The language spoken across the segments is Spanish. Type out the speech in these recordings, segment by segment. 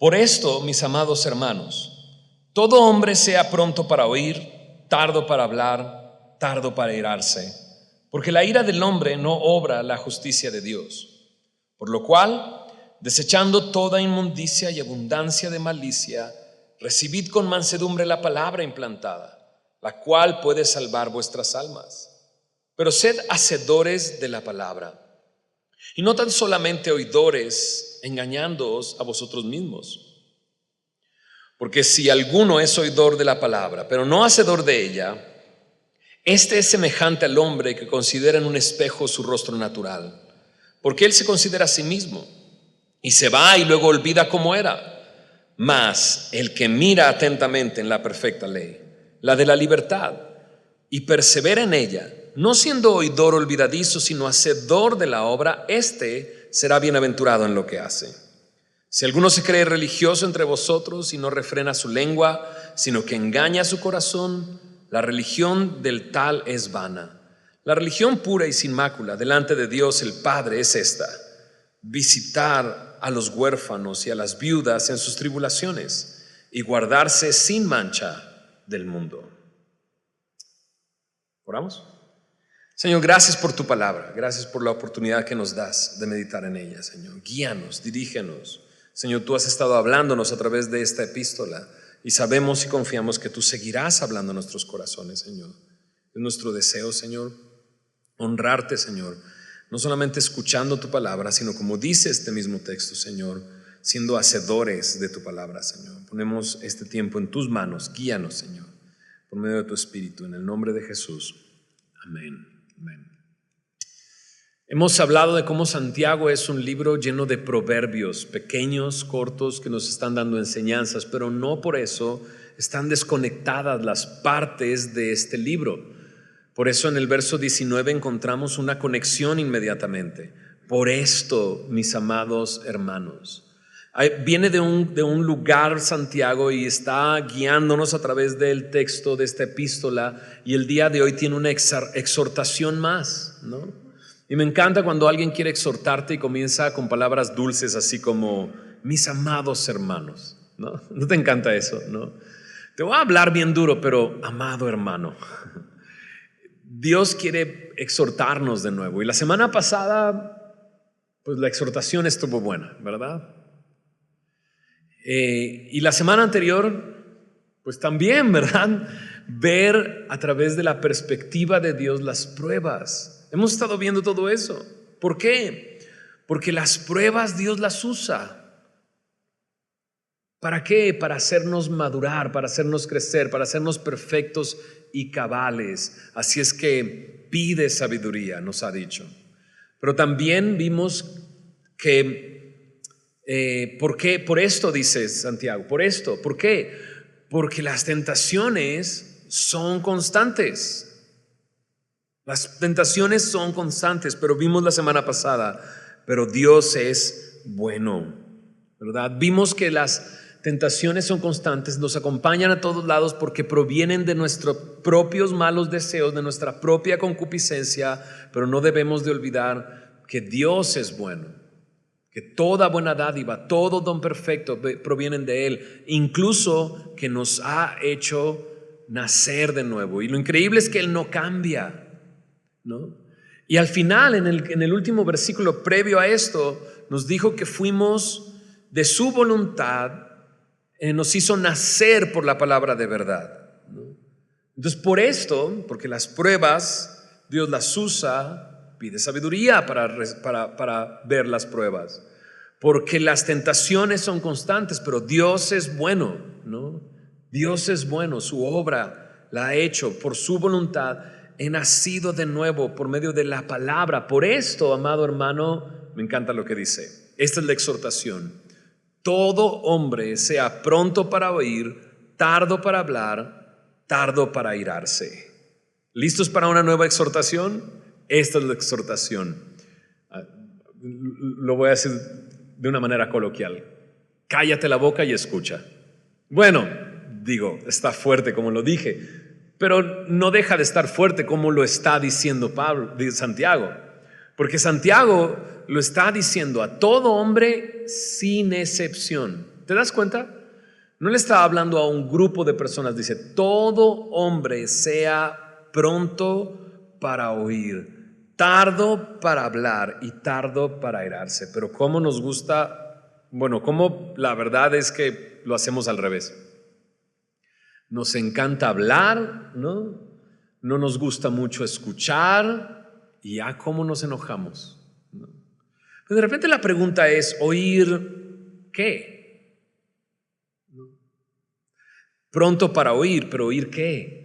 Por esto, mis amados hermanos, todo hombre sea pronto para oír, tardo para hablar, tardo para irarse, porque la ira del hombre no obra la justicia de Dios. Por lo cual, desechando toda inmundicia y abundancia de malicia, recibid con mansedumbre la palabra implantada, la cual puede salvar vuestras almas. Pero sed hacedores de la palabra, y no tan solamente oidores, engañándoos a vosotros mismos. Porque si alguno es oidor de la palabra, pero no hacedor de ella, este es semejante al hombre que considera en un espejo su rostro natural, porque él se considera a sí mismo, y se va y luego olvida cómo era. Mas el que mira atentamente en la perfecta ley, la de la libertad, y persevera en ella, no siendo oidor olvidadizo, sino hacedor de la obra, éste será bienaventurado en lo que hace. Si alguno se cree religioso entre vosotros y no refrena su lengua, sino que engaña su corazón, la religión del tal es vana. La religión pura y sin mácula delante de Dios el Padre es esta: visitar a los huérfanos y a las viudas en sus tribulaciones y guardarse sin mancha del mundo. ¿Oramos? Señor, gracias por tu palabra, gracias por la oportunidad que nos das de meditar en ella, Señor. Guíanos, dirígenos. Señor, tú has estado hablándonos a través de esta epístola y sabemos y confiamos que tú seguirás hablando a nuestros corazones, Señor. Es nuestro deseo, Señor, honrarte, Señor, no solamente escuchando tu palabra, sino como dice este mismo texto, Señor, siendo hacedores de tu palabra, Señor. Ponemos este tiempo en tus manos, guíanos, Señor, por medio de tu Espíritu, en el nombre de Jesús. Amén. Amén. Hemos hablado de cómo Santiago es un libro lleno de proverbios pequeños, cortos, que nos están dando enseñanzas, pero no por eso están desconectadas las partes de este libro. Por eso en el verso 19 encontramos una conexión inmediatamente. Por esto, mis amados hermanos. Viene de un lugar Santiago y está guiándonos a través del texto de esta epístola, y el día de hoy tiene una exhortación más, ¿no? Y me encanta cuando alguien quiere exhortarte y comienza con palabras dulces así como mis amados hermanos, ¿no? ¿No te encanta eso, no? Te voy a hablar bien duro, pero amado hermano. Dios quiere exhortarnos de nuevo, y la semana pasada pues la exhortación estuvo buena, ¿verdad? Y la semana anterior, pues también, ¿verdad? Ver a través de la perspectiva de Dios las pruebas. Hemos estado viendo todo eso. ¿Por qué? Porque las pruebas Dios las usa. ¿Para qué? Para hacernos madurar, para hacernos crecer, para hacernos perfectos y cabales. Así es que pide sabiduría, nos ha dicho. Pero también vimos que ¿por qué? Por esto dice Santiago, por esto. ¿Por qué? Porque las tentaciones son constantes. Las tentaciones son constantes, pero vimos la semana pasada, pero Dios es bueno, ¿verdad? Vimos que las tentaciones son constantes, nos acompañan a todos lados porque provienen de nuestros propios malos deseos, de nuestra propia concupiscencia, pero no debemos de olvidar que Dios es bueno. Que toda buena dádiva, todo don perfecto provienen de Él, incluso que nos ha hecho nacer de nuevo. Y lo increíble es que Él no cambia, ¿no? Y al final, en el último versículo previo a esto, nos dijo que fuimos de su voluntad, nos hizo nacer por la palabra de verdad, ¿no? Entonces, por esto, porque las pruebas Dios las usa, pide sabiduría para ver las pruebas, porque las tentaciones son constantes, pero Dios es bueno, ¿no? Dios es bueno, su obra la ha hecho por su voluntad. He nacido de nuevo por medio de la palabra. Por esto, amado hermano, me encanta lo que dice. Esta es la exhortación. Todo hombre sea pronto para oír, tardo para hablar, tardo para irarse. ¿Listos para una nueva exhortación? Esta es la exhortación. Lo voy a decir de una manera coloquial. Cállate la boca y escucha. Bueno, digo, está fuerte como lo dije, pero no deja de estar fuerte como lo está diciendo Santiago. Porque Santiago lo está diciendo a todo hombre sin excepción. ¿Te das cuenta? No le está hablando a un grupo de personas, dice, todo hombre sea pronto para oír, tardo para hablar y tardo para airarse. Pero cómo nos gusta, bueno, cómo la verdad es que lo hacemos al revés. Nos encanta hablar, ¿no? No nos gusta mucho escuchar y ya cómo nos enojamos, ¿no? Pero de repente la pregunta es, ¿oír qué? Pronto para oír, pero ¿oír qué?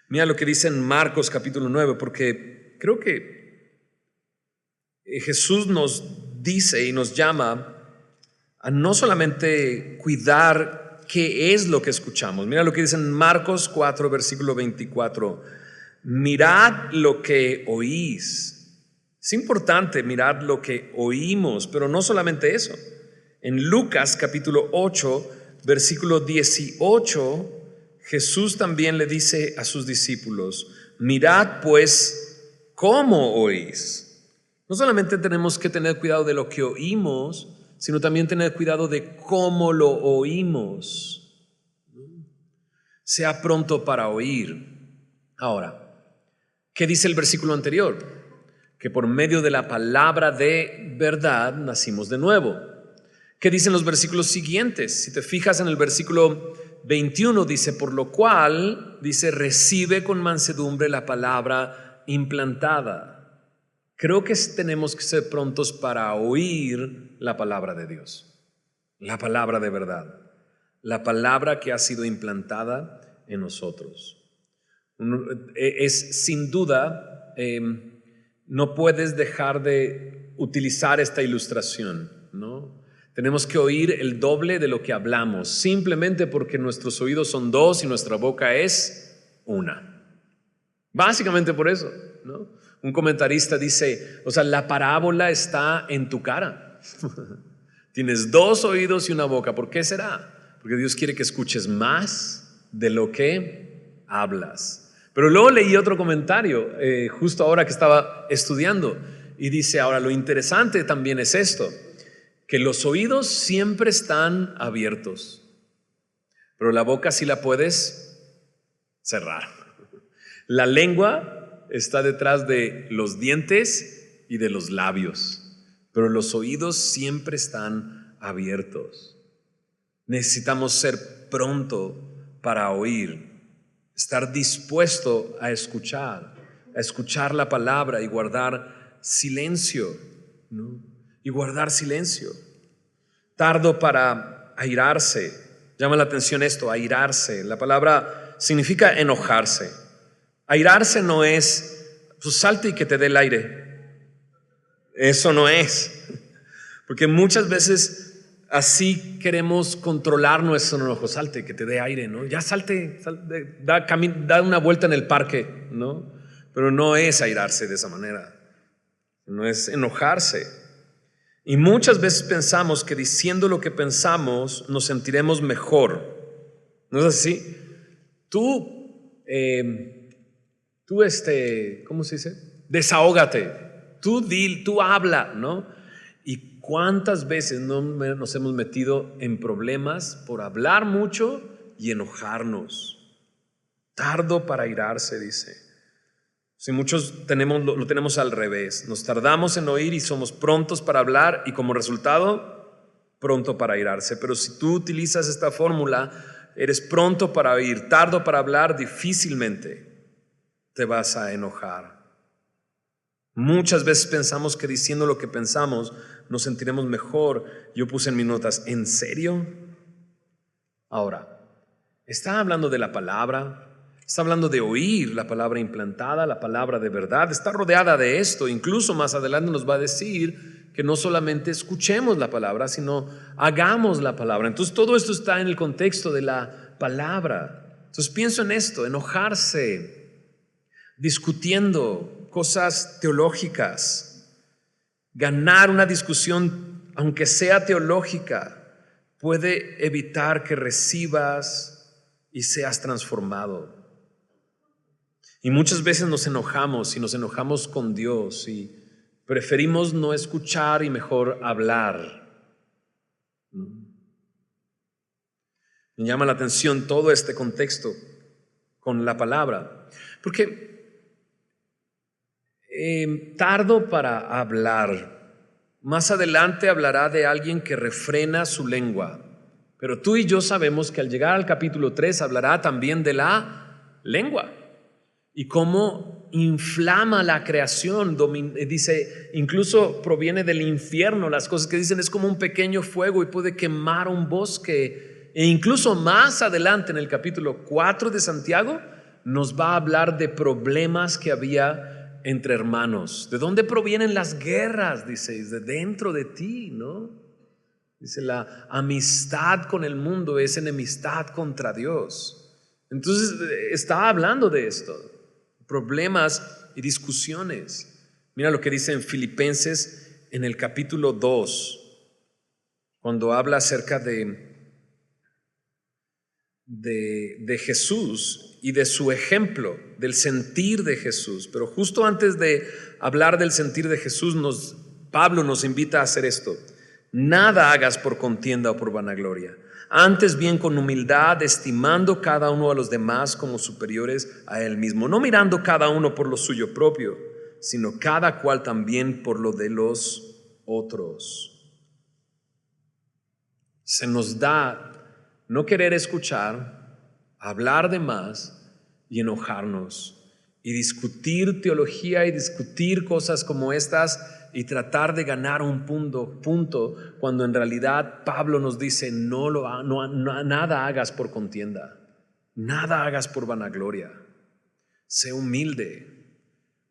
Mira lo que dice en Marcos capítulo 9, porque creo que Jesús nos dice y nos llama a no solamente cuidar qué es lo que escuchamos. Mira lo que dice en Marcos 4, versículo 24. Mirad lo que oís. Es importante mirar lo que oímos, pero no solamente eso. En Lucas capítulo 8, versículo 18, Jesús también le dice a sus discípulos, mirad pues cómo oís. No solamente tenemos que tener cuidado de lo que oímos, sino también tener cuidado de cómo lo oímos. Sea pronto para oír. Ahora, ¿qué dice el versículo anterior? Que por medio de la palabra de verdad nacimos de nuevo. ¿Qué dicen los versículos siguientes? Si te fijas en el versículo 21 dice, por lo cual, dice, recibe con mansedumbre la palabra implantada. Creo que tenemos que ser prontos para oír la palabra de Dios, la palabra de verdad, la palabra que ha sido implantada en nosotros. Es sin duda, no puedes dejar de utilizar esta ilustración, ¿no? Tenemos que oír el doble de lo que hablamos, simplemente porque nuestros oídos son dos y nuestra boca es una. Básicamente por eso, ¿no? Un comentarista dice, o sea, la parábola está en tu cara. Tienes dos oídos y una boca. ¿Por qué será? Porque Dios quiere que escuches más de lo que hablas. Pero luego leí otro comentario, justo ahora que estaba estudiando, y dice, ahora lo interesante también es esto, que los oídos siempre están abiertos, pero la boca sí la puedes cerrar. La lengua está detrás de los dientes y de los labios, pero los oídos siempre están abiertos. Necesitamos ser pronto para oír, estar dispuesto a escuchar la palabra y guardar silencio, ¿no? Y guardar silencio. Tardo para airarse. Llama la atención esto, airarse. La palabra significa enojarse. Airarse no es, pues salte y que te dé el aire. Eso no es. Porque muchas veces así queremos controlar nuestro enojo. Salte, que te dé aire, ¿no? Ya salte, da una vuelta en el parque, ¿no? Pero no es airarse de esa manera. No es enojarse. Y muchas veces pensamos que diciendo lo que pensamos nos sentiremos mejor. ¿No es así? Tú, ¿cómo se dice? Desahógate. Tú habla, ¿no? ¿Y cuántas veces no nos hemos metido en problemas por hablar mucho y enojarnos? Tardo para airarse, dice. Si muchos lo tenemos al revés, nos tardamos en oír y somos prontos para hablar y como resultado, pronto para airarse. Pero si tú utilizas esta fórmula, eres pronto para oír, tardo para hablar, difícilmente te vas a enojar. Muchas veces pensamos que diciendo lo que pensamos nos sentiremos mejor. Yo puse en mis notas, ¿en serio? Ahora, está hablando de la palabra. Está hablando de oír la palabra implantada, la palabra de verdad. Está rodeada de esto. Incluso más adelante nos va a decir que no solamente escuchemos la palabra, sino hagamos la palabra. Entonces todo esto está en el contexto de la palabra. Entonces pienso en esto, enojarse, discutiendo cosas teológicas, ganar una discusión, aunque sea teológica, puede evitar que recibas y seas transformado. Y muchas veces nos enojamos y nos enojamos con Dios y preferimos no escuchar y mejor hablar. Me llama la atención todo este contexto con la palabra, porque tardo para hablar. Más adelante hablará de alguien que refrena su lengua, pero tú y yo sabemos que al llegar al capítulo 3 hablará también de la lengua y cómo inflama la creación. Dice, incluso proviene del infierno. Las cosas que dicen es como un pequeño fuego y puede quemar un bosque. E incluso más adelante en el capítulo 4 de Santiago nos va a hablar de problemas que había entre hermanos. ¿De dónde provienen las guerras? Dice, de dentro de ti, ¿no? Dice, la amistad con el mundo es enemistad contra Dios. Entonces está hablando de esto, problemas y discusiones. Mira lo que dice en Filipenses en el capítulo 2, cuando habla acerca de Jesús y de su ejemplo, del sentir de Jesús. Pero justo antes de hablar del sentir de Jesús, Pablo nos invita a hacer esto. Nada hagas por contienda o por vanagloria, antes bien con humildad, estimando cada uno a los demás como superiores a él mismo, no mirando cada uno por lo suyo propio, sino cada cual también por lo de los otros. Se nos da no querer escuchar, hablar de más y enojarnos y discutir teología y discutir cosas como estas y tratar de ganar un punto cuando en realidad Pablo nos dice nada hagas por contienda, nada hagas por vanagloria. Sé humilde,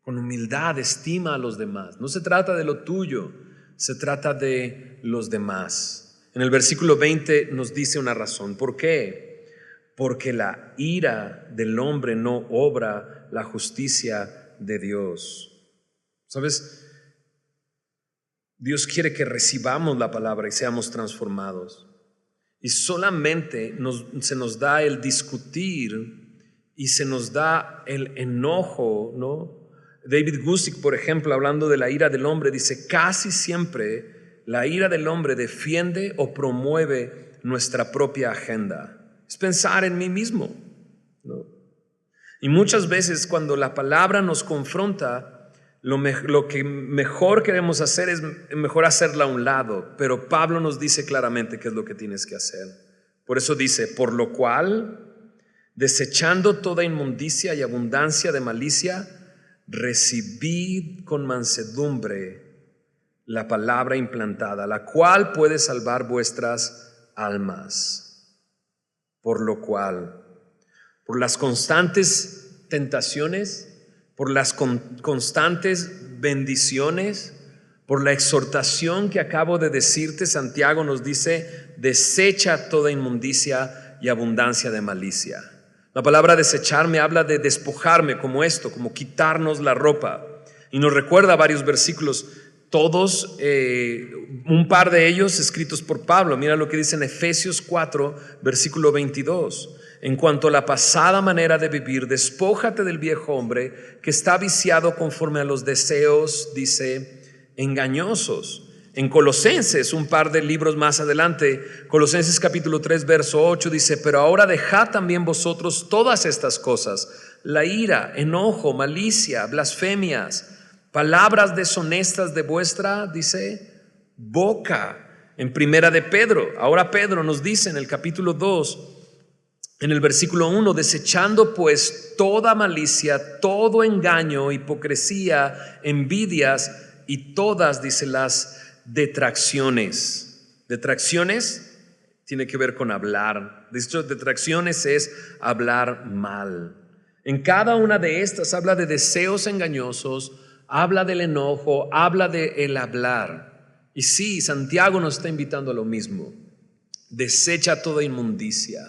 con humildad estima a los demás. No se trata de lo tuyo, se trata de los demás. En el versículo 20 nos dice una razón. ¿Por qué? Porque la ira del hombre no obra la justicia de Dios. ¿Sabes? Dios quiere que recibamos la palabra y seamos transformados. Y solamente se nos da el discutir y se nos da el enojo, ¿no? David Guzik, por ejemplo, hablando de la ira del hombre, dice, casi siempre la ira del hombre defiende o promueve nuestra propia agenda. Es pensar en mí mismo, ¿no? Y muchas veces cuando la palabra nos confronta, lo que mejor queremos hacer es mejor hacerla a un lado, pero Pablo nos dice claramente qué es lo que tienes que hacer. Por eso dice, por lo cual, desechando toda inmundicia y abundancia de malicia, recibid con mansedumbre la palabra implantada, la cual puede salvar vuestras almas. Por lo cual, por las constantes tentaciones, por las constantes bendiciones, por la exhortación que acabo de decirte, Santiago nos dice, desecha toda inmundicia y abundancia de malicia. La palabra desechar me habla de despojarme, como esto, como quitarnos la ropa. Y nos recuerda varios versículos, todos, un par de ellos escritos por Pablo. Mira lo que dice en Efesios 4, versículo 22. En cuanto a la pasada manera de vivir, despójate del viejo hombre que está viciado conforme a los deseos, dice, engañosos. En Colosenses, un par de libros más adelante, Colosenses capítulo 3, verso 8, dice, pero ahora dejad también vosotros todas estas cosas, la ira, enojo, malicia, blasfemias, palabras deshonestas de vuestra, dice, boca. En primera de Pedro, ahora Pedro nos dice en el capítulo 2, en el versículo 1, desechando pues toda malicia, todo engaño, hipocresía, envidias y todas, dice, las detracciones. Detracciones tiene que ver con hablar. De hecho, detracciones es hablar mal. En cada una de estas habla de deseos engañosos, habla del enojo, habla de el hablar. Y sí, Santiago nos está invitando a lo mismo. Desecha toda inmundicia.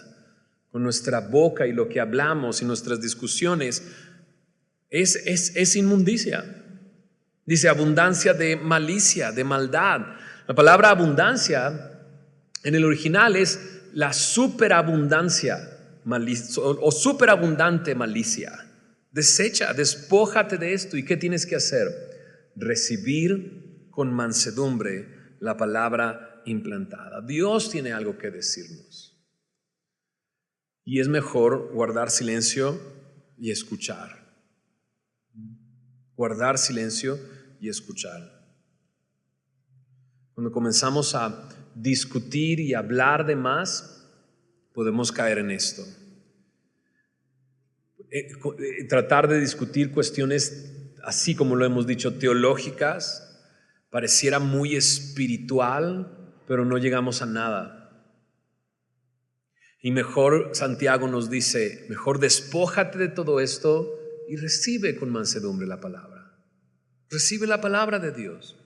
Con nuestra boca y lo que hablamos y nuestras discusiones es inmundicia. Dice abundancia de malicia, de maldad. La palabra abundancia en el original es la superabundancia o superabundante malicia. Desecha, despójate de esto. ¿Y qué tienes que hacer? Recibir con mansedumbre la palabra implantada. Dios tiene algo que decirnos. Y es mejor guardar silencio y escuchar. Guardar silencio y escuchar. Cuando comenzamos a discutir y hablar de más, podemos caer en esto. Tratar de discutir cuestiones, así como lo hemos dicho, teológicas, pareciera muy espiritual, pero no llegamos a nada. Y mejor, Santiago nos dice, mejor despójate de todo esto y recibe con mansedumbre la palabra. Recibe la palabra de Dios.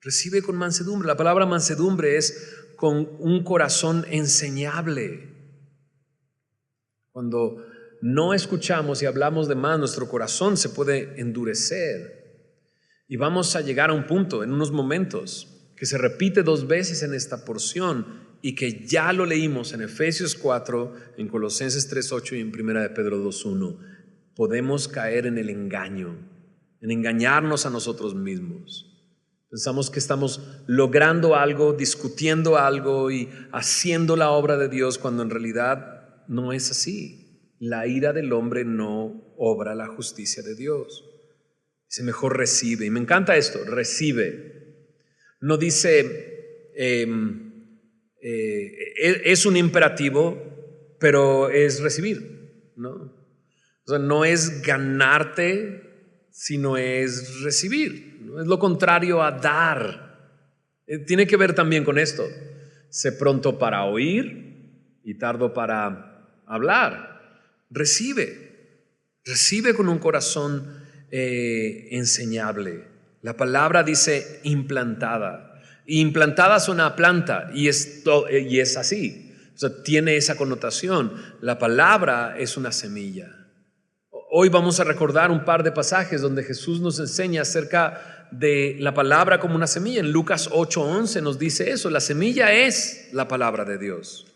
Recibe con mansedumbre. La palabra mansedumbre es con un corazón enseñable. Cuando no escuchamos y hablamos de más, nuestro corazón se puede endurecer. Y vamos a llegar a un punto en unos momentos que se repite 2 veces en esta porción y que ya lo leímos en Efesios 4, en Colosenses 3:8 y en 1 de Pedro 2:1. Podemos caer en el engaño, en engañarnos a nosotros mismos. Pensamos que estamos logrando algo, discutiendo algo y haciendo la obra de Dios, cuando en realidad no es así. La ira del hombre no obra la justicia de Dios. Dice, mejor recibe. Y me encanta esto, recibe. No dice, es un imperativo, pero es recibir, ¿no? O sea, no es ganarte, sino es recibir, ¿no? Es lo contrario a dar. Tiene que ver también con esto. Sé pronto para oír y tardo para hablar. Recibe con un corazón enseñable. La palabra dice implantada. Y implantada suena a planta y es así. O sea, tiene esa connotación. La palabra es una semilla. Hoy vamos a recordar un par de pasajes donde Jesús nos enseña acerca de la palabra como una semilla. En Lucas 8:11 nos dice eso. La semilla es la palabra de Dios.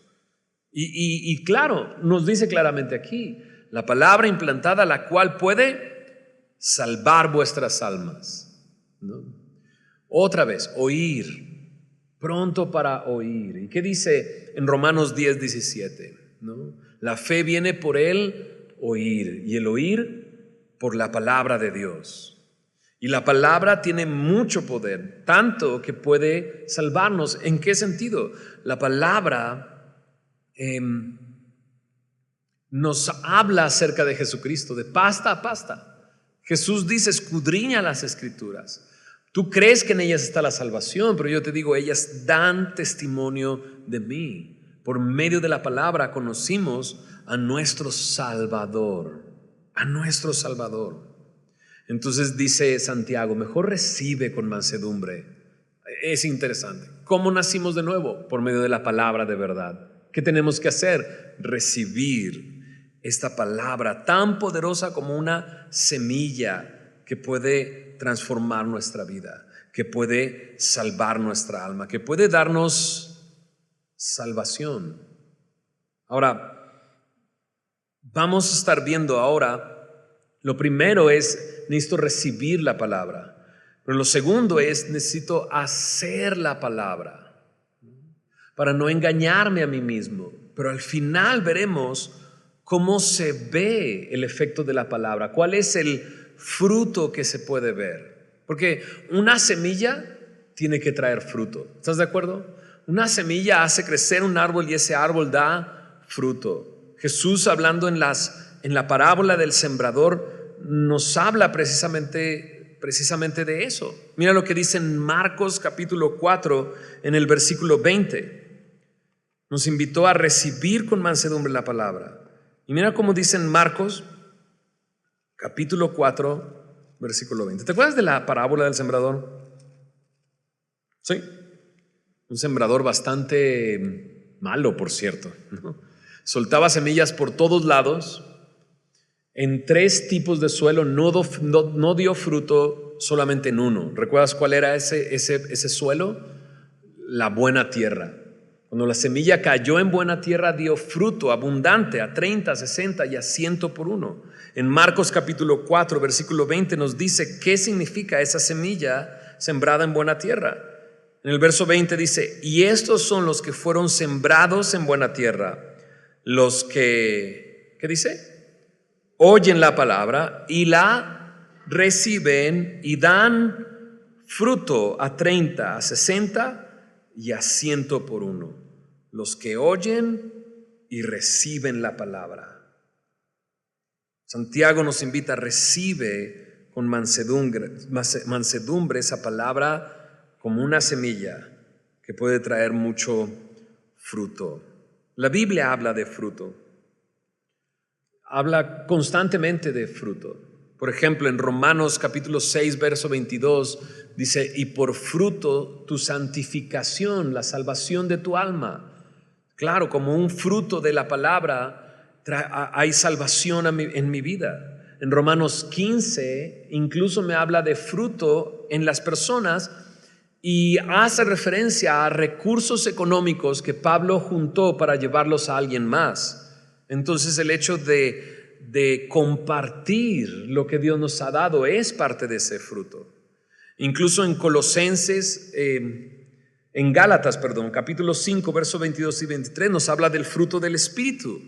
Y claro, nos dice claramente aquí, la palabra implantada, la cual puede salvar vuestras almas, ¿no? Otra vez, oír, pronto para oír. ¿Y qué dice en Romanos 10:17? ¿No? La fe viene por el oír, y el oír por la palabra de Dios. Y la palabra tiene mucho poder, tanto que puede salvarnos. ¿En qué sentido? La palabra nos habla acerca de Jesucristo, de pasta a pasta. Jesús dice, escudriña las Escrituras. Tú crees que en ellas está la salvación, pero yo te digo, ellas dan testimonio de mí. Por medio de la palabra conocimos a nuestro Salvador, a nuestro Salvador. Entonces dice Santiago, mejor recibe con mansedumbre. Es interesante. ¿Cómo nacimos de nuevo? Por medio de la palabra de verdad. ¿Qué tenemos que hacer? Recibir esta palabra tan poderosa como una semilla que puede transformar nuestra vida, que puede salvar nuestra alma, que puede darnos salvación. Ahora, vamos a estar viendo ahora, lo primero es, necesito recibir la palabra, pero lo segundo es, necesito hacer la palabra, para no engañarme a mí mismo. Pero al final veremos cómo se ve el efecto de la palabra, cuál es el fruto que se puede ver. Porque una semilla tiene que traer fruto. ¿Estás de acuerdo? Una semilla hace crecer un árbol y ese árbol da fruto. Jesús, hablando en la parábola del sembrador, nos habla precisamente de eso. Mira lo que dice en Marcos capítulo 4 en el versículo 20. Nos invitó a recibir con mansedumbre la palabra. Y mira cómo dice en Marcos capítulo 4 versículo 20. ¿Te acuerdas de la parábola del sembrador? Sí. Un sembrador bastante malo, por cierto, ¿no? Soltaba semillas por todos lados. En 3 tipos de suelo, no dio fruto solamente en uno. ¿Recuerdas cuál era ese suelo? La buena tierra. Cuando la semilla cayó en buena tierra, dio fruto abundante a 30, 60 y a 100 por uno. En Marcos capítulo 4, versículo 20 nos dice qué significa esa semilla sembrada en buena tierra. En el verso 20 dice, y estos son los que fueron sembrados en buena tierra, los que, ¿qué dice? Oyen la palabra y la reciben y dan fruto a 30, a 60 y a 100 por uno. Los que oyen y reciben la palabra. Santiago nos invita, recibe con mansedumbre esa palabra como una semilla que puede traer mucho fruto. La Biblia habla de fruto, habla constantemente de fruto. Por ejemplo, en Romanos capítulo 6, verso 22, dice, y por fruto tu santificación, la salvación de tu alma. Claro, como un fruto de la palabra hay salvación en mi vida. En Romanos 15 incluso me habla de fruto en las personas y hace referencia a recursos económicos que Pablo juntó para llevarlos a alguien más. Entonces el hecho de compartir lo que Dios nos ha dado es parte de ese fruto. Incluso en Colosenses, en Gálatas, capítulo 5, versos 22 y 23 nos habla del fruto del Espíritu.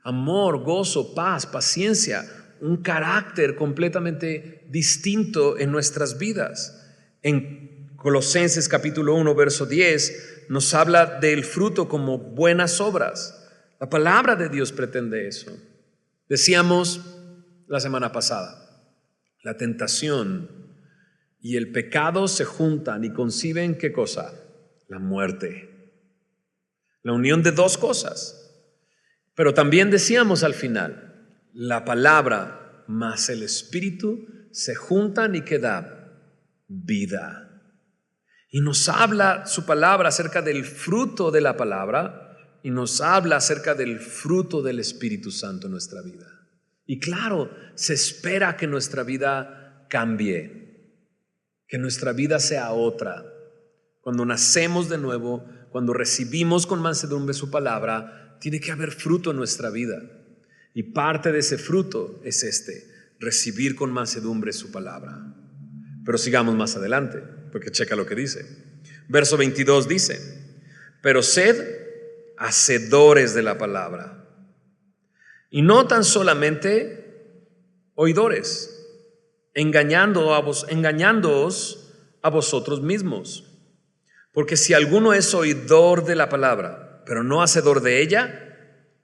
Amor, gozo, paz, paciencia, un carácter completamente distinto en nuestras vidas. En Colosenses capítulo 1, verso 10 nos habla del fruto como buenas obras. La palabra de Dios pretende eso. Decíamos la semana pasada, la tentación y el pecado se juntan y conciben ¿qué cosa? La muerte. La unión de dos cosas. Pero también decíamos al final, la palabra más el Espíritu se juntan y que da vida. Y nos habla su palabra acerca del fruto de la palabra y nos habla acerca del fruto del Espíritu Santo en nuestra vida. Y claro, se espera que nuestra vida cambie, que nuestra vida sea otra. Cuando nacemos de nuevo, cuando recibimos con mansedumbre su palabra, tiene que haber fruto en nuestra vida. Y parte de ese fruto es recibir con mansedumbre su palabra. Pero sigamos más adelante, porque checa lo que dice. Verso 22 dice, pero sed hacedores de la palabra, y no tan solamente oidores, engañándoos a vosotros mismos. Porque si alguno es oidor de la palabra, pero no hacedor de ella,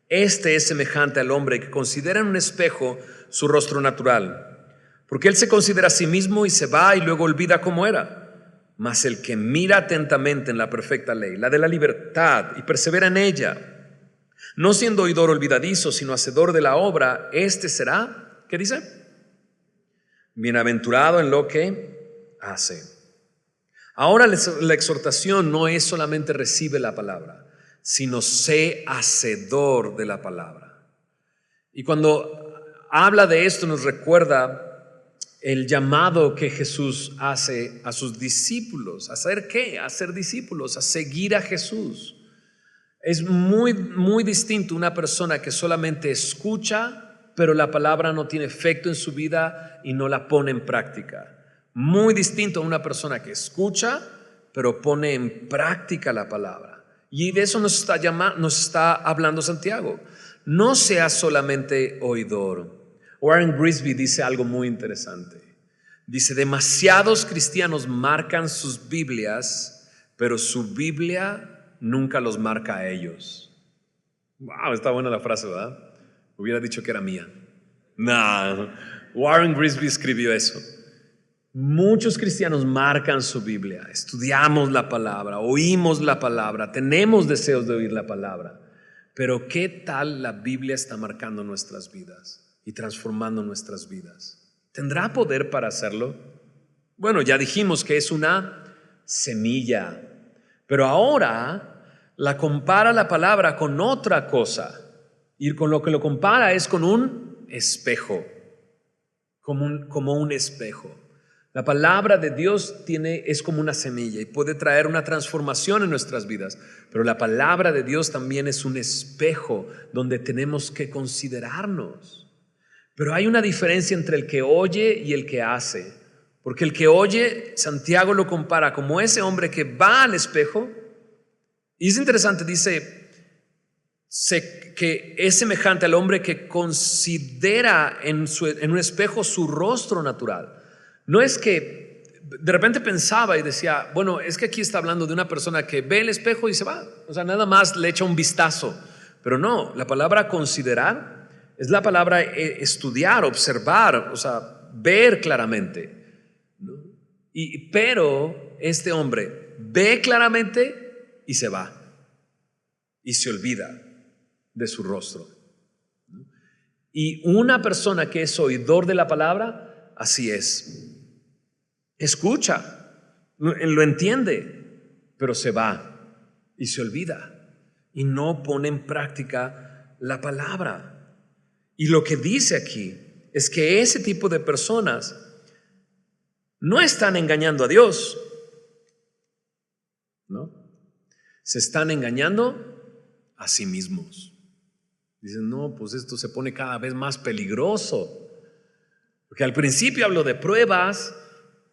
este es semejante al hombre que considera en un espejo su rostro natural. Porque él se considera a sí mismo y se va y luego olvida cómo era. Mas el que mira atentamente en la perfecta ley, la de la libertad, y persevera en ella, no siendo oidor olvidadizo, sino hacedor de la obra, este será, ¿qué dice? Bienaventurado en lo que hace. Ahora la exhortación no es solamente recibe la palabra, sino sé hacedor de la palabra. Y cuando habla de esto nos recuerda el llamado que Jesús hace a sus discípulos. ¿A hacer qué? A ser discípulos, a seguir a Jesús. Es muy, muy distinto una persona que solamente escucha, pero la palabra no tiene efecto en su vida y no la pone en práctica. Muy distinto a una persona que escucha, pero pone en práctica la palabra. Y de eso nos está hablando Santiago. No seas solamente oidor. Warren Brisby dice algo muy interesante. Dice, demasiados cristianos marcan sus Biblias, pero su Biblia nunca los marca a ellos. Wow, está buena la frase, ¿verdad? Hubiera dicho que era mía. No, Warren Brisby escribió eso. Muchos cristianos marcan su Biblia, estudiamos la palabra, oímos la palabra, tenemos deseos de oír la palabra, pero ¿qué tal la Biblia está marcando nuestras vidas y transformando nuestras vidas? ¿Tendrá poder para hacerlo? Bueno, ya dijimos que es una semilla, pero ahora la compara la palabra con otra cosa y con lo que lo compara es con un espejo, como un espejo. La palabra de Dios es como una semilla y puede traer una transformación en nuestras vidas, pero la palabra de Dios también es un espejo donde tenemos que considerarnos. Pero hay una diferencia entre el que oye y el que hace. Porque el que oye, Santiago lo compara como ese hombre que va al espejo. Y es interesante, dice que es semejante al hombre que considera en un espejo su rostro natural. No es que de repente pensaba y decía, bueno, es que aquí está hablando de una persona que ve el espejo y se va. O sea, nada más le echa un vistazo. Pero no, la palabra considerar es la palabra estudiar, observar, o sea, ver claramente, ¿no? Pero este hombre ve claramente y se va y se olvida de su rostro, ¿no? Y una persona que es oidor de la palabra, así es. Escucha, lo entiende, pero se va y se olvida y no pone en práctica la palabra. Y lo que dice aquí es que ese tipo de personas no están engañando a Dios, ¿no? Se están engañando a sí mismos. Dicen, no, pues esto se pone cada vez más peligroso. Porque al principio hablo de pruebas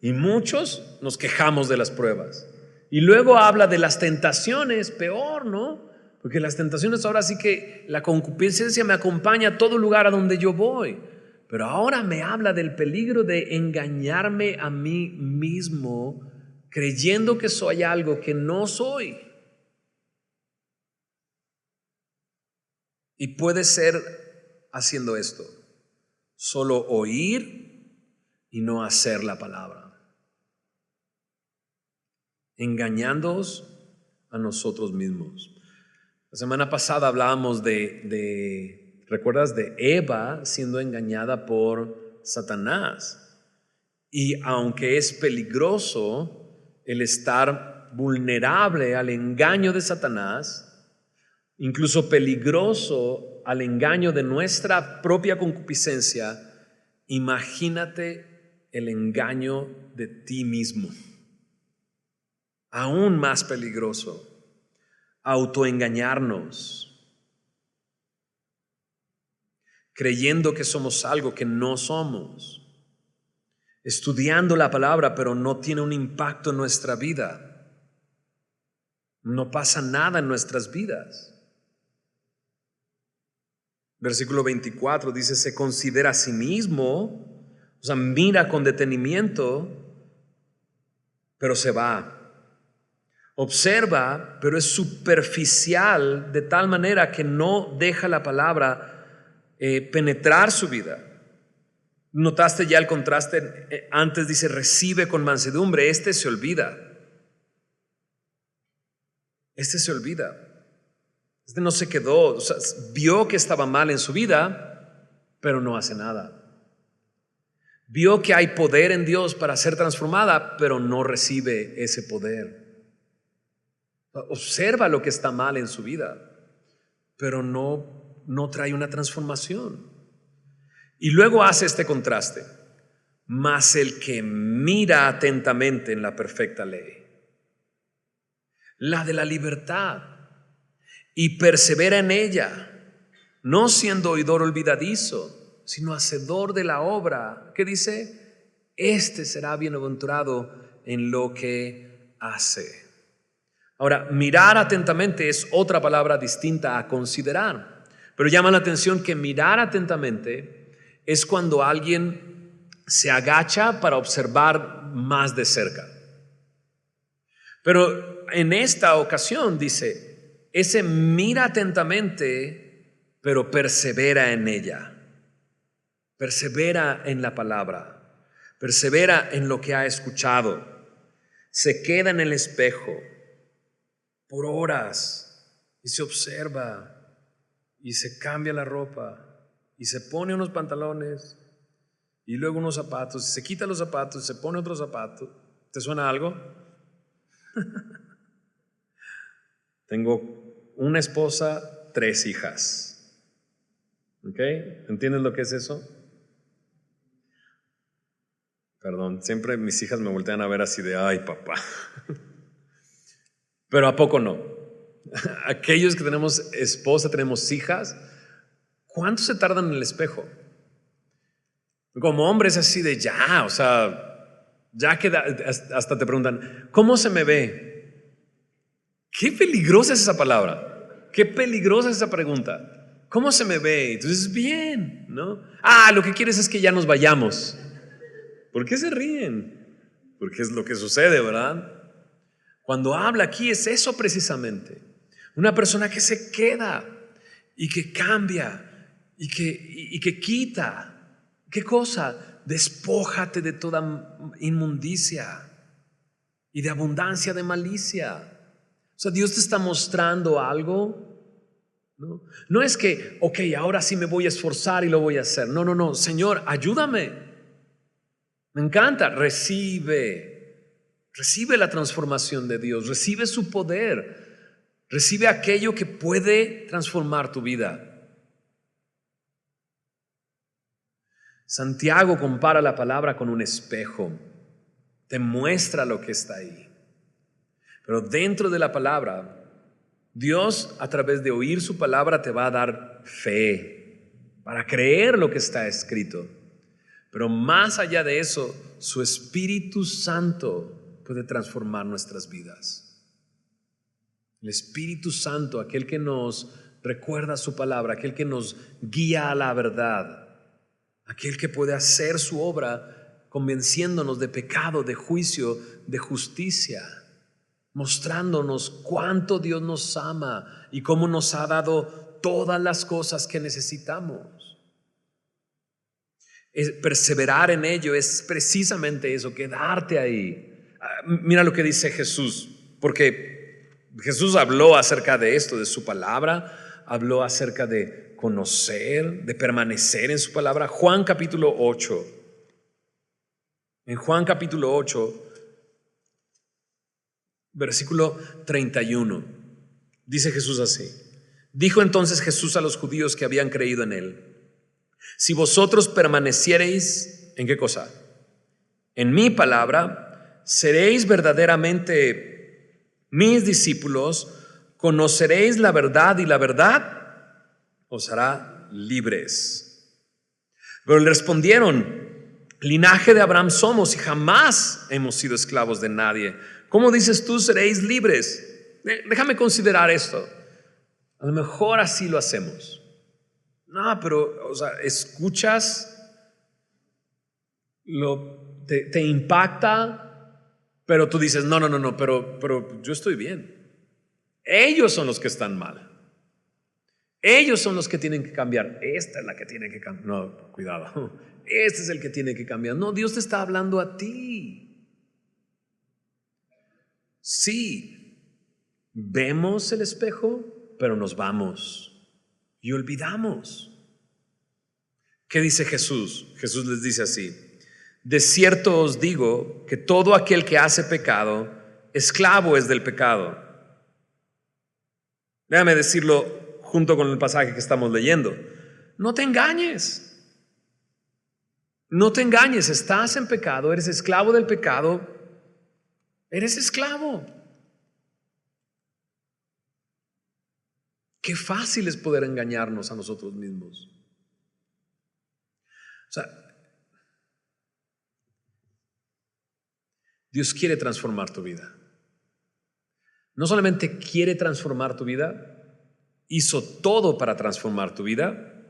y muchos nos quejamos de las pruebas. Y luego habla de las tentaciones, peor, ¿no? Porque las tentaciones ahora sí que la concupiscencia me acompaña a todo lugar a donde yo voy. Pero ahora me habla del peligro de engañarme a mí mismo creyendo que soy algo que no soy. Y puede ser haciendo esto, solo oír y no hacer la palabra, engañándoos a nosotros mismos. La semana pasada hablábamos ¿recuerdas? De Eva siendo engañada por Satanás. Y aunque es peligroso el estar vulnerable al engaño de Satanás, incluso peligroso al engaño de nuestra propia concupiscencia, imagínate el engaño de ti mismo. Aún más peligroso, autoengañarnos, creyendo que somos algo que no somos, estudiando la palabra pero no tiene un impacto en nuestra vida, no pasa nada en nuestras vidas. Versículo 24 dice, se considera a sí mismo, o sea, mira con detenimiento, pero se va. Observa, pero es superficial de tal manera que no deja la palabra penetrar su vida. ¿Notaste ya el contraste? Antes dice, recibe con mansedumbre. Este se olvida. Este se olvida. Este no se quedó, o sea, vio que estaba mal en su vida, pero no hace nada. Vio que hay poder en Dios para ser transformada, pero no recibe ese poder. Observa lo que está mal en su vida, pero no trae una transformación. Y luego hace este contraste. Mas el que mira atentamente en la perfecta ley, la de la libertad, y persevera en ella, no siendo oidor olvidadizo, sino hacedor de la obra, ¿qué dice? Este será bienaventurado en lo que hace. Ahora, mirar atentamente es otra palabra distinta a considerar, pero llama la atención que mirar atentamente es cuando alguien se agacha para observar más de cerca. Pero en esta ocasión dice, ese mira atentamente, pero persevera en ella. Persevera en la palabra. Persevera en lo que ha escuchado. Se queda en el espejo por horas y se observa y se cambia la ropa y se pone unos pantalones y luego unos zapatos, y se quita los zapatos y se pone otros zapatos. ¿Te suena algo? Tengo una esposa, 3 hijas. ¿Ok? ¿Entiendes lo que es eso? Perdón, siempre mis hijas me voltean a ver así de, ay, papá. Pero ¿a poco no? Aquellos que tenemos esposa, tenemos hijas, ¿cuánto se tardan en el espejo? Como hombres así de ya, o sea, Ya que hasta te preguntan, ¿cómo se me ve? Qué peligrosa es esa palabra. Qué peligrosa es esa pregunta. ¿Cómo se me ve? Entonces, bien, ¿no? Lo que quieres es que ya nos vayamos. ¿Por qué se ríen? Porque es lo que sucede, ¿verdad? Cuando habla aquí es eso precisamente. Una persona que se queda y que cambia y que quita. ¿Qué cosa? Despójate de toda inmundicia y de abundancia de malicia. O sea, Dios te está mostrando algo. No es que, ok, ahora sí me voy a esforzar y lo voy a hacer. No, Señor, ayúdame. Me encanta, recibe la transformación de Dios, recibe su poder, recibe aquello que puede transformar tu vida. Santiago compara la palabra con un espejo, te muestra lo que está ahí. Pero dentro de la palabra, Dios a través de oír su palabra te va a dar fe para creer lo que está escrito. Pero más allá de eso, su Espíritu Santo puede transformar nuestras vidas. El Espíritu Santo, aquel que nos recuerda su palabra, aquel que nos guía a la verdad, aquel que puede hacer su obra convenciéndonos de pecado, de juicio, de justicia, mostrándonos cuánto Dios nos ama y cómo nos ha dado todas las cosas que necesitamos. Perseverar en ello es precisamente eso, quedarte ahí. Mira lo que dice Jesús, porque Jesús habló acerca de esto, de su palabra, habló acerca de conocer, de permanecer en su palabra. Juan capítulo 8. En Juan capítulo 8, versículo 31, dice Jesús así: dijo entonces Jesús a los judíos que habían creído en él: si vosotros permaneciereis, ¿en qué cosa? En mi palabra, seréis verdaderamente mis discípulos, conoceréis la verdad y la verdad os hará libres. Pero le respondieron: linaje de Abraham somos y jamás hemos sido esclavos de nadie. ¿Cómo dices tú seréis libres? Déjame considerar esto. A lo mejor así lo hacemos. No, pero, o sea, escuchas, te impacta, pero tú dices, no, pero yo estoy bien. Ellos son los que están mal. Ellos son los que tienen que cambiar. Esta es la que tiene que cambiar. No, cuidado. Este es el que tiene que cambiar. No, Dios te está hablando a ti. Sí, vemos el espejo, pero nos vamos y olvidamos. ¿Qué dice Jesús? Jesús les dice así: de cierto os digo que todo aquel que hace pecado, esclavo es del pecado. Déjame decirlo junto con el pasaje que estamos leyendo. No te engañes. No te engañes, estás en pecado, eres esclavo del pecado, eres esclavo. Qué fácil es poder engañarnos a nosotros mismos. O sea, Dios quiere transformar tu vida. No solamente quiere transformar tu vida, hizo todo para transformar tu vida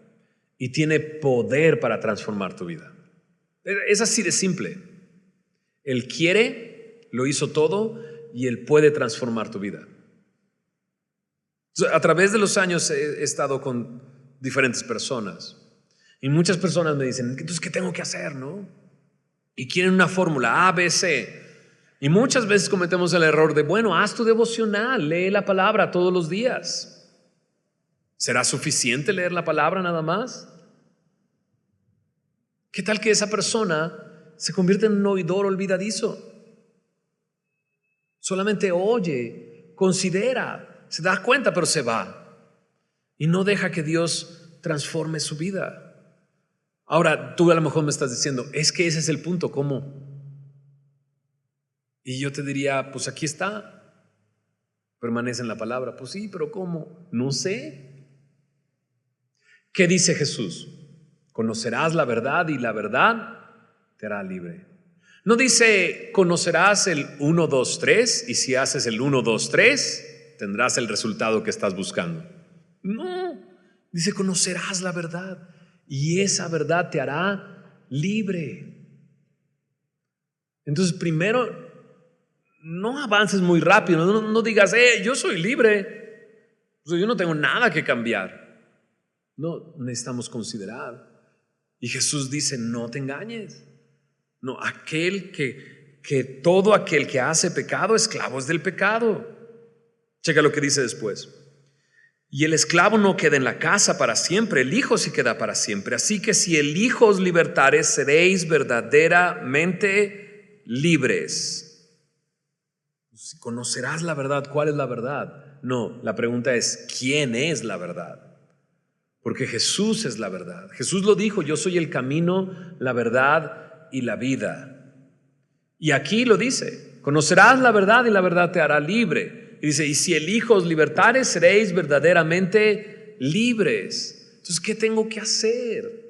y tiene poder para transformar tu vida. Es así de simple. Él quiere, lo hizo todo y Él puede transformar tu vida. A través de los años he estado con diferentes personas y muchas personas me dicen, entonces, ¿qué tengo que hacer? ¿No? Y quieren una fórmula A, B, C. Y muchas veces cometemos el error de, bueno, haz tu devocional, lee la palabra todos los días. ¿Será suficiente leer la palabra nada más? ¿Qué tal que esa persona se convierte en un oidor olvidadizo? Solamente oye, considera, se da cuenta, pero se va. Y no deja que Dios transforme su vida. Ahora, tú a lo mejor me estás diciendo, es que ese es el punto, ¿cómo? Y yo te diría, pues aquí está, permanece en la palabra. Pues sí, pero ¿cómo? No sé. ¿Qué dice Jesús? Conocerás la verdad y la verdad te hará libre. No dice conocerás el 1, 2, 3 y si haces el 1, 2, 3 tendrás el resultado que estás buscando. No, dice conocerás la verdad y esa verdad te hará libre. Entonces primero, no avances muy rápido, no digas, yo soy libre, yo no tengo nada que cambiar. No, necesitamos considerar. Y Jesús dice, no te engañes. No, todo aquel que hace pecado, esclavo es del pecado. Checa lo que dice después. Y el esclavo no queda en la casa para siempre, el Hijo sí queda para siempre. Así que si el Hijo os libertare, seréis verdaderamente libres. Si conocerás la verdad, ¿cuál es la verdad? No, la pregunta es, ¿quién es la verdad? Porque Jesús es la verdad. Jesús lo dijo, yo soy el camino, la verdad y la vida. Y aquí lo dice, conocerás la verdad y la verdad te hará libre. Y dice, y si el Hijo os libertare, seréis verdaderamente libres. Entonces, ¿qué tengo que hacer?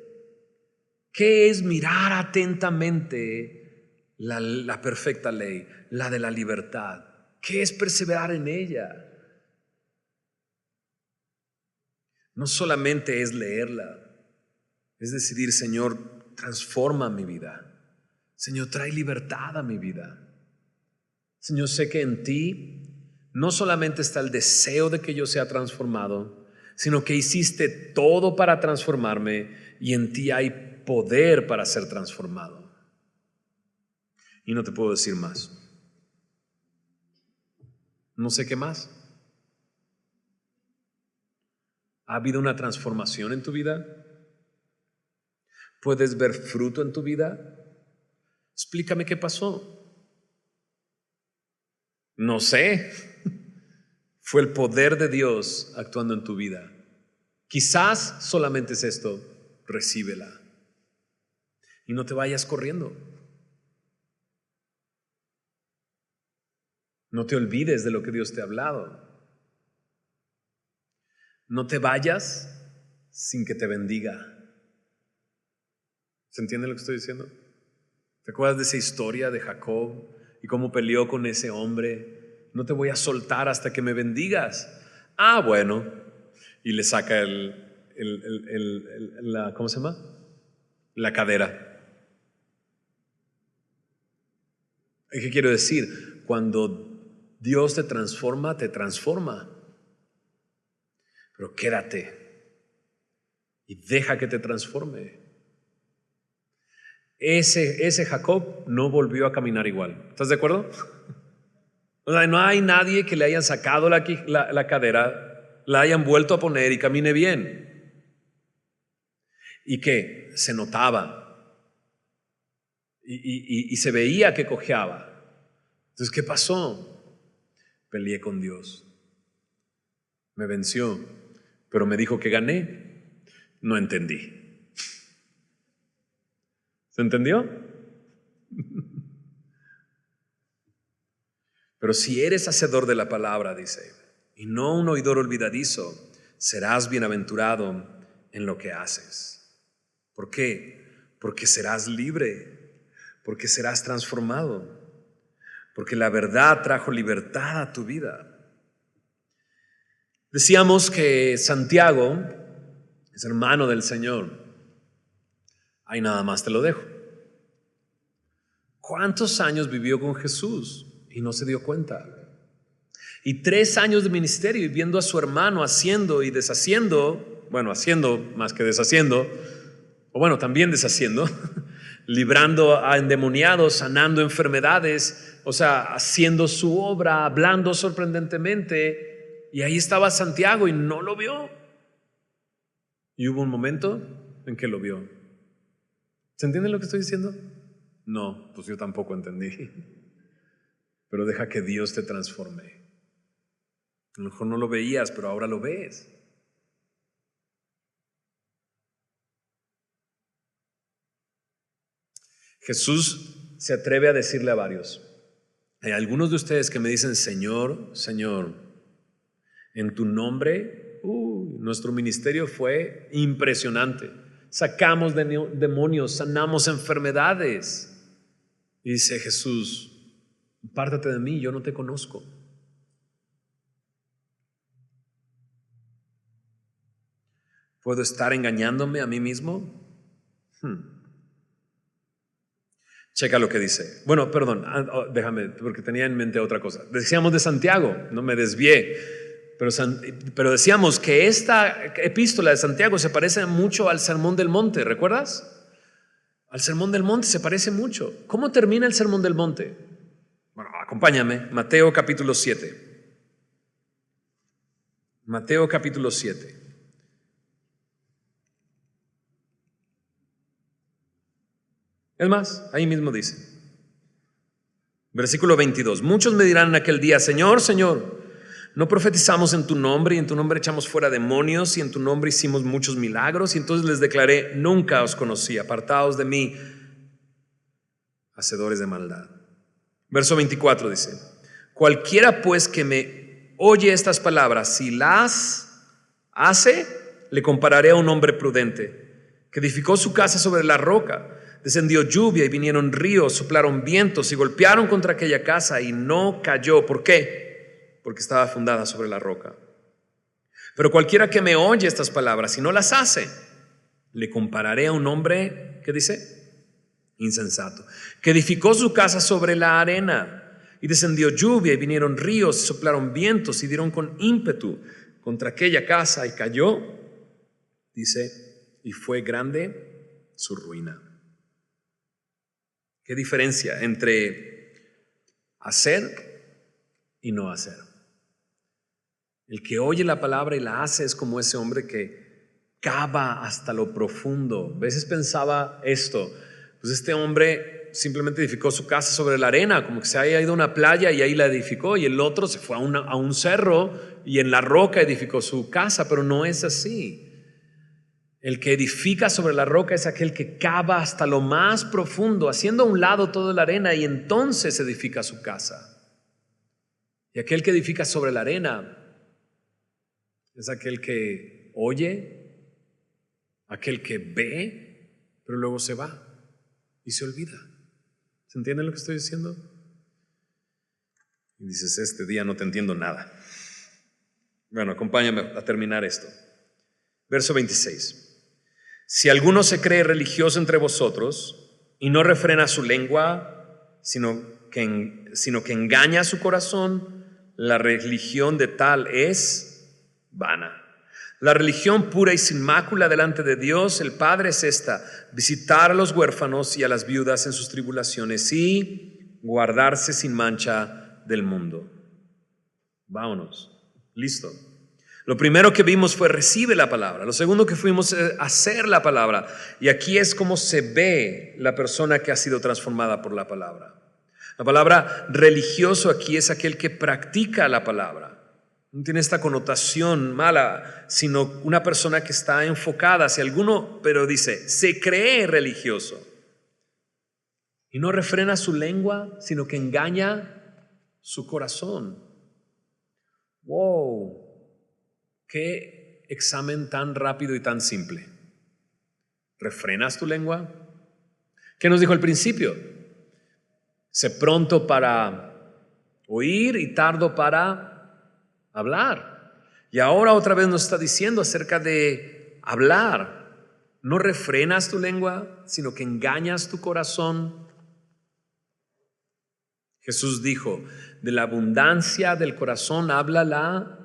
¿Qué es mirar atentamente la perfecta ley, la de la libertad? ¿Qué es perseverar en ella? No solamente es leerla, es decidir, Señor, transforma mi vida. Señor, trae libertad a mi vida. Señor, sé que en ti no solamente está el deseo de que yo sea transformado, sino que hiciste todo para transformarme y en ti hay poder para ser transformado. Y no te puedo decir más. No sé qué más. ¿Ha habido una transformación en tu vida? ¿Puedes ver fruto en tu vida? Explícame qué pasó. No sé. Fue el poder de Dios actuando en tu vida. Quizás solamente es esto. Recíbela. Y no te vayas corriendo. No te olvides de lo que Dios te ha hablado. No te vayas sin que te bendiga. ¿Se entiende lo que estoy diciendo? ¿Te acuerdas de esa historia de Jacob y cómo peleó con ese hombre? No te voy a soltar hasta que me bendigas. Ah, bueno. Y le saca ¿cómo se llama? La cadera. ¿Qué quiero decir? Cuando Dios te transforma, te transforma. Pero quédate y deja que te transforme. Ese Jacob no volvió a caminar igual. ¿Estás de acuerdo? O sea, no hay nadie que le hayan sacado la cadera, la hayan vuelto a poner y camine bien. Y que se notaba y se veía que cojeaba. Entonces, ¿qué pasó? Peleé con Dios. Me venció, pero me dijo que gané. No entendí. ¿Se entendió? Pero si eres hacedor de la palabra, dice, y no un oidor olvidadizo, serás bienaventurado en lo que haces. ¿Por qué? Porque serás libre, porque serás transformado, porque la verdad trajo libertad a tu vida. Decíamos que Santiago es hermano del Señor. Ahí nada más te lo dejo. ¿Cuántos años vivió con Jesús y no se dio cuenta? Y 3 años de ministerio y viendo a su hermano haciendo y deshaciendo, bueno, haciendo más que deshaciendo, o bueno, también deshaciendo, librando a endemoniados, sanando enfermedades, o sea, haciendo su obra, hablando sorprendentemente. Y ahí estaba Santiago y no lo vio. Y hubo un momento en que lo vio. ¿Se entiende lo que estoy diciendo? No, pues yo tampoco entendí. Pero deja que Dios te transforme. A lo mejor no lo veías, pero ahora lo ves. Jesús se atreve a decirle a varios. Hay algunos de ustedes que me dicen, Señor, Señor, en tu nombre, nuestro ministerio fue impresionante. Sacamos demonios, sanamos enfermedades. Y dice Jesús: apártate de mí, yo no te conozco. ¿Puedo estar engañándome a mí mismo? Checa lo que dice. Bueno, perdón, déjame, porque tenía en mente otra cosa. Decíamos de Santiago, no me desvié, pero decíamos que esta epístola de Santiago se parece mucho al Sermón del Monte, ¿recuerdas? Al Sermón del Monte se parece mucho. ¿Cómo termina el Sermón del Monte? Bueno, acompáñame, Mateo capítulo 7. Mateo capítulo 7. Es más, ahí mismo dice, versículo 22, muchos me dirán en aquel día: Señor, Señor, ¿no profetizamos en tu nombre y en tu nombre echamos fuera demonios y en tu nombre hicimos muchos milagros? Y entonces les declaré: nunca os conocí, apartaos de mí, hacedores de maldad. Verso 24 dice: cualquiera pues que me oye estas palabras, si las hace, le compararé a un hombre prudente que edificó su casa sobre la roca. Descendió lluvia y vinieron ríos, soplaron vientos y golpearon contra aquella casa y no cayó. ¿Por qué? Porque estaba fundada sobre la roca. Pero cualquiera que me oye estas palabras y no las hace, le compararé a un hombre, ¿qué dice? Insensato, que edificó su casa sobre la arena, y descendió lluvia y vinieron ríos y soplaron vientos y dieron con ímpetu contra aquella casa y cayó, dice, y fue grande su ruina. ¿Qué diferencia entre hacer y no hacer? El que oye la palabra y la hace es como ese hombre que cava hasta lo profundo. A veces pensaba esto: pues este hombre simplemente edificó su casa sobre la arena, como que se haya ido a una playa y ahí la edificó, y el otro se fue a un cerro y en la roca edificó su casa, pero no es así. El que edifica sobre la roca es aquel que cava hasta lo más profundo, haciendo a un lado toda la arena, y entonces edifica su casa. Y aquel que edifica sobre la arena es aquel que oye, aquel que ve, pero luego se va y se olvida. ¿Se entiende lo que estoy diciendo? Y dices: este día no te entiendo nada. Bueno, acompáñame a terminar esto. Verso 26. Si alguno se cree religioso entre vosotros y no refrena su lengua, sino que engaña su corazón, la religión de tal es vana. La religión pura y sin mácula delante de Dios el Padre es esta: visitar a los huérfanos y a las viudas en sus tribulaciones y guardarse sin mancha del mundo. Vámonos. Listo. Lo primero que vimos fue: recibe la palabra. Lo segundo que fuimos es hacer la palabra. Y aquí es como se ve la persona que ha sido transformada por la palabra. La palabra religioso aquí es aquel que practica la palabra. No tiene esta connotación mala, sino una persona que está enfocada hacia alguno, pero dice, se cree religioso. Y no refrena su lengua, sino que engaña su corazón. ¡Wow! ¿Qué examen tan rápido y tan simple? ¿Refrenas tu lengua? ¿Qué nos dijo al principio? Sé pronto para oír y tardo para hablar. Y ahora otra vez nos está diciendo acerca de hablar. No refrenas tu lengua, sino que engañas tu corazón. Jesús dijo: de la abundancia del corazón habla la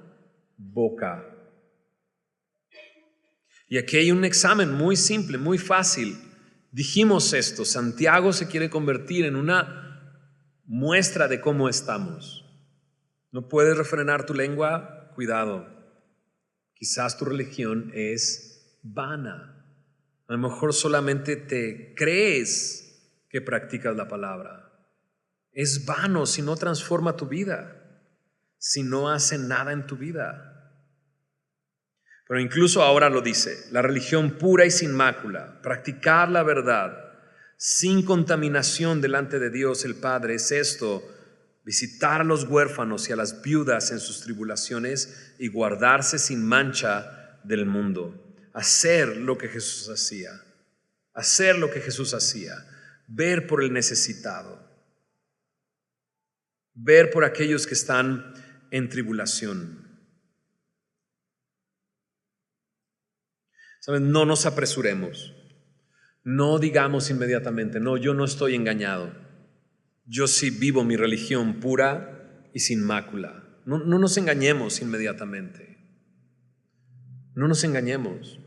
boca. Y aquí hay un examen muy simple, muy fácil. Dijimos esto: Santiago se quiere convertir en una muestra de cómo estamos. No puedes refrenar tu lengua, cuidado. Quizás tu religión es vana. A lo mejor solamente te crees que practicas la palabra. Es vano si no transforma tu vida, si no hace nada en tu vida. Pero incluso ahora lo dice: la religión pura y sin mácula, practicar la verdad sin contaminación delante de Dios el Padre es esto: visitar a los huérfanos y a las viudas en sus tribulaciones y guardarse sin mancha del mundo. Hacer lo que Jesús hacía, ver por el necesitado. ver por aquellos que están en tribulación. ¿Saben? No nos apresuremos. No digamos inmediatamente, no, yo no estoy engañado. Yo sí vivo mi religión pura y sin mácula. No nos engañemos inmediatamente. No nos engañemos.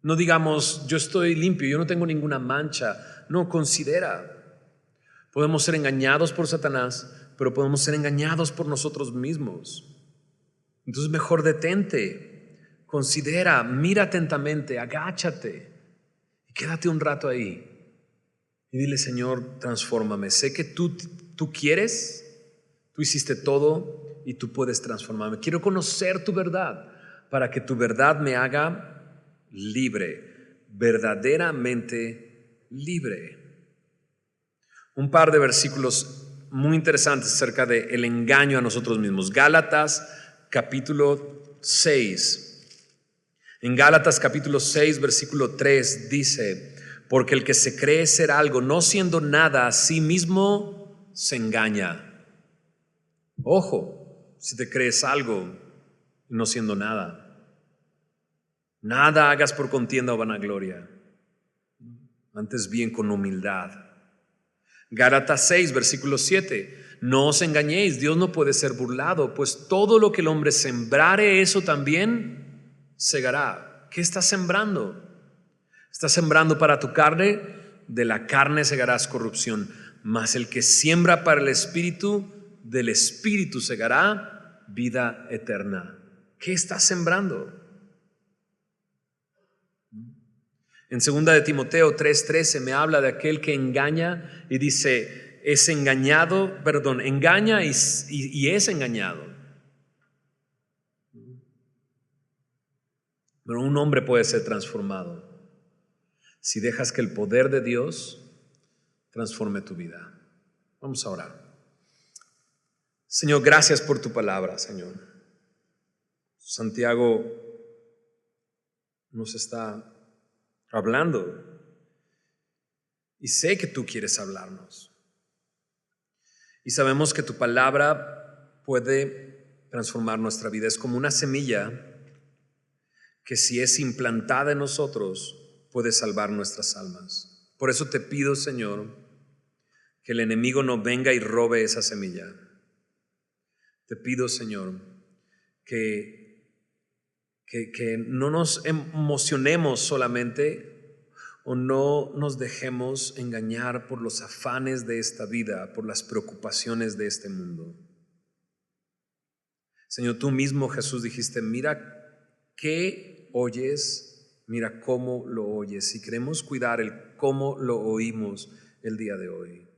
No digamos, yo estoy limpio, yo no tengo ninguna mancha. No, considera. Podemos ser engañados por Satanás, pero podemos ser engañados por nosotros mismos. Entonces mejor detente, considera, mira atentamente, agáchate y quédate un rato ahí. Y dile, Señor, transfórmame. Sé que tú quieres, tú hiciste todo y tú puedes transformarme. Quiero conocer tu verdad para que tu verdad me haga libre, verdaderamente libre. Un par de versículos muy interesantes acerca del engaño a nosotros mismos. Gálatas capítulo 6. En Gálatas capítulo 6, versículo 3 dice: porque el que se cree ser algo, no siendo nada a sí mismo, se engaña. Ojo, si te crees algo, no siendo nada. Nada hagas por contienda o vanagloria, antes bien con humildad. Gálatas 6, versículo 7. No os engañéis, Dios no puede ser burlado, pues todo lo que el hombre sembrare, eso también segará. ¿Qué estás sembrando? ¿Estás sembrando para tu carne? De la carne segarás corrupción, mas el que siembra para el Espíritu, del Espíritu segará vida eterna. ¿Qué estás sembrando? En 2 de Timoteo 3:13 me habla de aquel que engaña y dice, engaña y es engañado. Pero un hombre puede ser transformado si dejas que el poder de Dios transforme tu vida. Vamos a orar. Señor, gracias por tu palabra, Señor. Santiago nos está hablando y sé que tú quieres hablarnos. Y sabemos que tu palabra puede transformar nuestra vida. Es como una semilla que si es implantada en nosotros puede salvar nuestras almas. Por eso te pido, Señor, que el enemigo no venga y robe esa semilla. Te pido, Señor, que no nos emocionemos solamente o no nos dejemos engañar por los afanes de esta vida, por las preocupaciones de este mundo. Señor, tú mismo, Jesús, dijiste, mira qué oyes, mira cómo lo oyes. Y queremos cuidar el cómo lo oímos el día de hoy.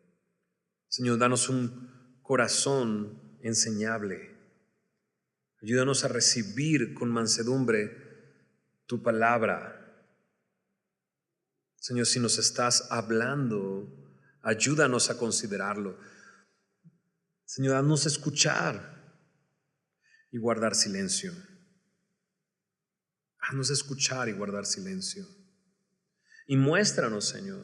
Señor, danos un corazón enseñable. Ayúdanos a recibir con mansedumbre tu palabra. Señor, si nos estás hablando, ayúdanos a considerarlo. Señor, haznos escuchar y guardar silencio. Haznos escuchar y guardar silencio. Y muéstranos, Señor.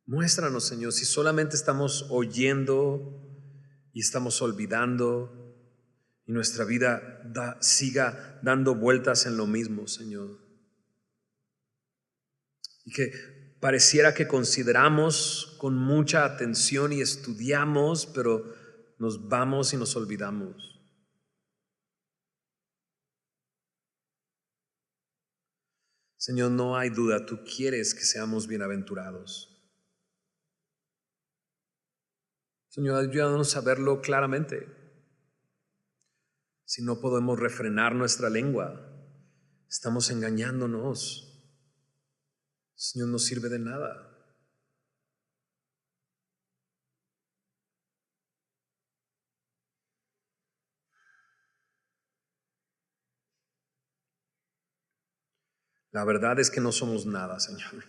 Muéstranos, Señor, si solamente estamos oyendo y estamos olvidando y nuestra vida siga dando vueltas en lo mismo, Señor. Y que pareciera que consideramos con mucha atención y estudiamos, pero nos vamos y nos olvidamos. Señor, no hay duda, tú quieres que seamos bienaventurados. Señor, ayúdanos a verlo claramente. Si no podemos refrenar nuestra lengua, estamos engañándonos. Señor, no sirve de nada. La verdad es que no somos nada, Señor.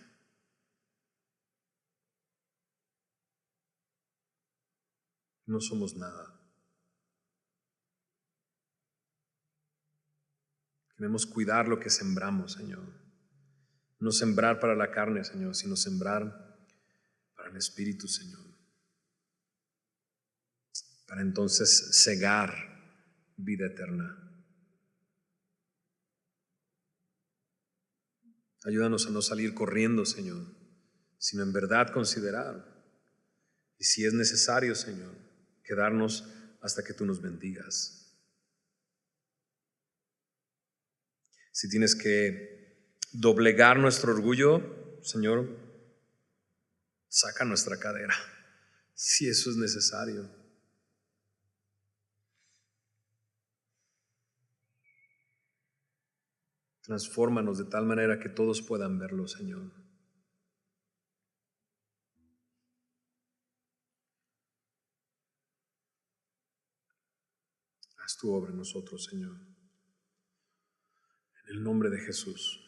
No somos nada. Queremos cuidar lo que sembramos, Señor. No sembrar para la carne, Señor, sino sembrar para el Espíritu, Señor. para entonces cegar vida eterna. Ayúdanos a no salir corriendo, Señor, sino en verdad considerar. Y si es necesario, Señor, quedarnos hasta que tú nos bendigas. Si tienes que doblegar nuestro orgullo, Señor, saca nuestra cadera, si eso es necesario. Transfórmanos de tal manera que todos puedan verlo, Señor. Haz tu obra en nosotros, Señor. En el nombre de Jesús.